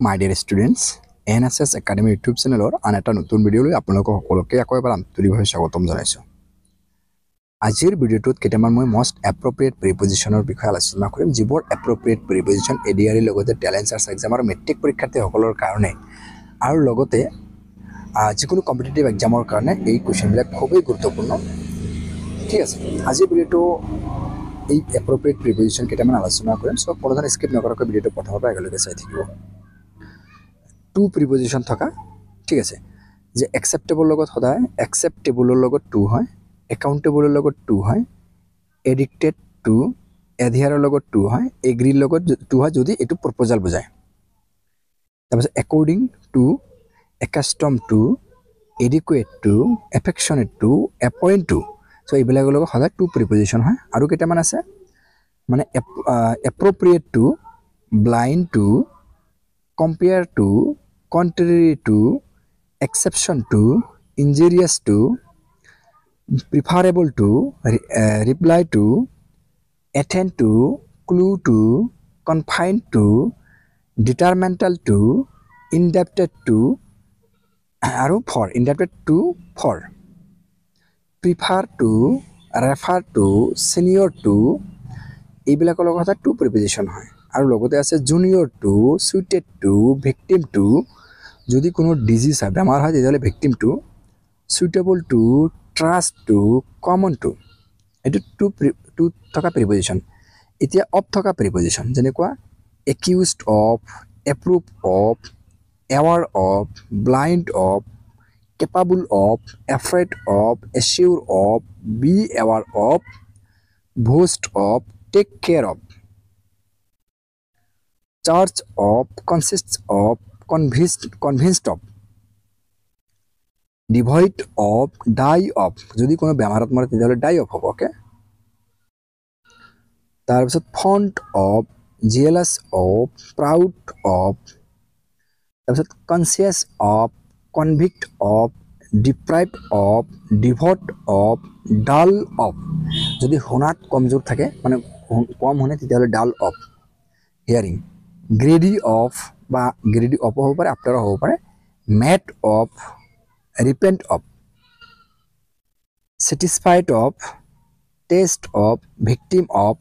My dear students, NSS Academy YouTube চেনেলৰ আন এটা নতুন ভিডিঅ'লৈ আপোনালোকক সকলোকে আকৌ এবাৰ আন্তৰিকভাৱে স্বাগতম জনাইছোঁ। আজিৰ ভিডিঅ'টোত কেইটামান মই মষ্ট এপ্ৰপ্ৰিয়েট প্ৰিপজিশ্যনৰ বিষয়ে আলোচনা কৰিম, যিবোৰ এপ্ৰপ্ৰিয়েট প্ৰিপজিশ্যন এডিআৰইৰ লগতে টেলেণ্ট চাৰ্চ এক্সাম আৰু মেট্ৰিক পৰীক্ষাৰ্থীসকলৰ কাৰণে আৰু লগতে যিকোনো কম্পিটিটিভ এক্সামৰ কাৰণে এই কুৱেশ্যনবিলাক খুবেই গুৰুত্বপূৰ্ণ। ঠিক আছে, আজিৰ ভিডিঅ'টো এই এপ্ৰপ্ৰিয়েট প্ৰিপজিশ্যন কেইটামান আলোচনা কৰিম। চ' কোনোধৰণৰ স্কিপ নকৰাকৈ ভিডিঅ'টো প্ৰথমৰ পৰা একেলগে চাই থাকিব। টু প্ৰিপজিশ্যন থকা, ঠিক আছে, যে একচেপ্টেবল লগত সদায় একচেপ্টেবলৰ লগত টু হয়, একাউণ্টেবলৰ লগত টু হয়, এডিক্টেড টু, এডিয়াৰৰ লগত টু হয়, এগ্ৰীৰ লগত টু হয় যদি এইটো প্ৰপ'জাল বুজায়। তাৰপিছত according to, accustomed to, adequate to, affectionate to, appoint to. So' এইবিলাকৰ লগত সদায় টু প্ৰিপজিশ্যন হয়। আৰু কেইটামান আছে মানে appropriate to, blind to, compare to, contrary to, exception to, injurious to, preferable to, reply to, attend to, clue to, confined to, detrimental to, indebted to, আৰু for, indebted to, for, prefer to, refer to, senior to, এইবিলাকৰ লগত two preposition হয়। আৰু লগতে আছে junior to, suited to, victim to, যদি কোনো disease হয়, বেমাৰ হয়, তেতিয়াহ'লে victim to, suitable to, trust to, common to. এইটো টু থকা প্ৰিপজিশ্যন। এতিয়া অফ থকা প্ৰিপজিশ্যন যেনেকুৱা accused of, approve of, aware of, blind of, capable of, afraid of, assure of, be aware of, boast of, take care of, charge of, consists of, convinced of, devoid of, die of, যদি কোনো বেমাৰত মৰে তেতিয়াহ'লে die of হ'ব। Okay, তাৰপিছত fond of, jealous of, proud of, তাৰপিছত conscious of, convict of, deprived of, devoid of, dull of, যদি শুনাত কমজোৰ থাকে মানে কম শুনে তেতিয়াহ'লে dull of. Hearing greedy of বা গ্ৰেডি অফ হ'ব পাৰে, আফটাৰ হ'ব পাৰে, met of, repent of, satisfied of, taste of, victim of,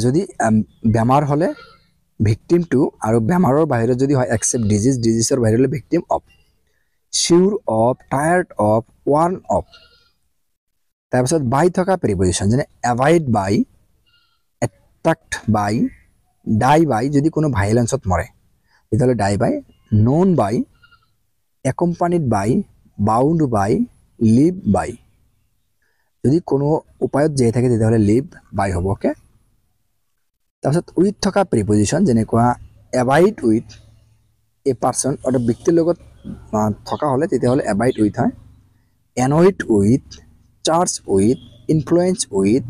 যদি বেমাৰ হ'লে ভিক্টিম টু, আৰু বেমাৰৰ বাহিৰত যদি হয় এক্সেপ্ট ডিজিজৰ বাহিৰত হ'লে victim of, sure of, tired of, warn of. তাৰপিছত বাই থকা প্ৰিপজিশ্যন যেনে এভাইড বাই, এট্ৰাক্ট বাই, ডাই বাই, যদি কোনো ভাইলেঞ্চত মৰে তেতিয়াহ'লে die by, known by, accompanied by, bound by, live by, যদি কোনো উপায়ত জীয়াই থাকে তেতিয়াহ'লে লিভ বাই হ'ব। অ'কে, তাৰপিছত উইথ থকা প্ৰিপজিশ্যন যেনেকুৱা এবাইড উইথ এ পাৰ্চন, অৰ্থাৎ ব্যক্তিৰ লগত থকা হ'লে তেতিয়াহ'লে এবাইড উইথ হয়, annoyed with, charge with, influence with,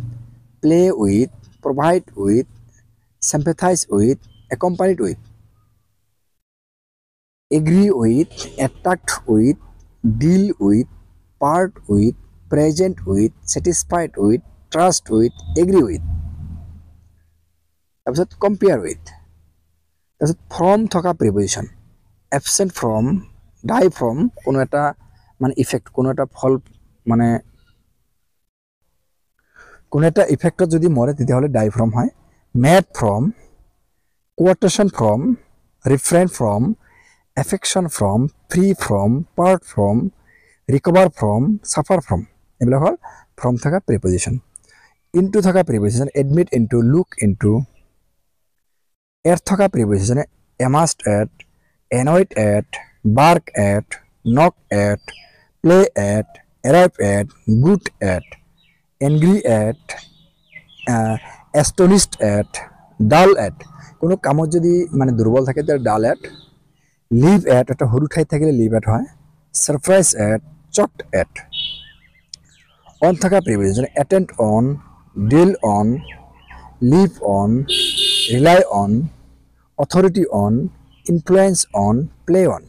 play with, provide with, sympathize with, accompanied with, agree with, attract with, deal with, part with, present with, satisfied with, trust with, agree with। তাৰপিছত compare with। তাৰপিছত from থকা preposition absent from, die from, কোনো এটা মানে effect, কোনো এটা ফল মানে কোনো এটা ইফেক্টত যদি মৰে তেতিয়াহ'লে die from হয়, mad from, quotation from, refrain from, affection from, free from, part from, recover from, suffer from, এইবিলাক হ'ল from থকা প্ৰিপজিশ্যন। into থকা preposition admit into, look into, at থকা প্ৰিপজিশ্যনে amazed at, annoyed at, bark at, knock at, play at, arrive at, good at, angry at, astonished at, dull at, কোনো কামত যদি মানে দুৰ্বল থাকে তেতিয়া ডাল এট, লিভ এট, এটা সৰু ঠাইত থাকিলে লিভ এট হয়, surprise at, shocked at. On থকা preposition attend on, deal on, live on, rely on, authority on, influence on, play on.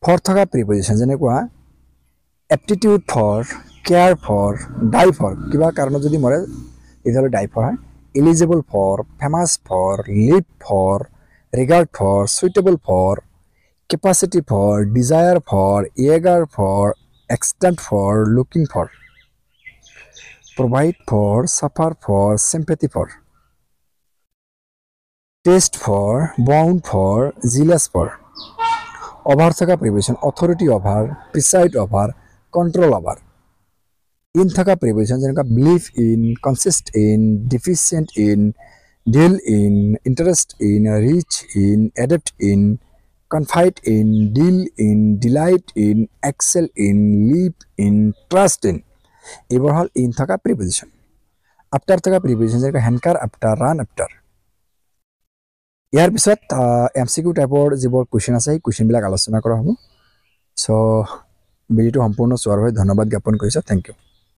For থকা প্ৰিপজিশ্যন যেনেকুৱা aptitude for, care for, die for, কিবা কাৰণত যদি মৰে তেতিয়াহ'লে ডাই ফৰ হয়, eligible for, famous for, live for, regard for, suitable for, capacity for, desire for, eager for, extent for, looking for, provide for, suffer for, sympathy for, taste for, bound for, zealous for. Over thaka preposition authority over, preside over, control over. In thaka preposition jenaka believe in, consist in, deficient in, deal in, interest in, reach in, adapt in, confide in, deal in, delight in, excel in, live in, trust in. এইবোৰ হ'ল in থকা preposition. After থকা preposition যেনেকৈ hanker after, run after. ইয়াৰ পিছত MCQ টাইপৰ যিবোৰ question আছে সেই কুৱেশ্যনবিলাক আলোচনা কৰা হ'ব। চ' ভিডিঅ'টো সম্পূৰ্ণ চোৱাৰ বাবে ধন্যবাদ জ্ঞাপন কৰিছোঁ। Thank U.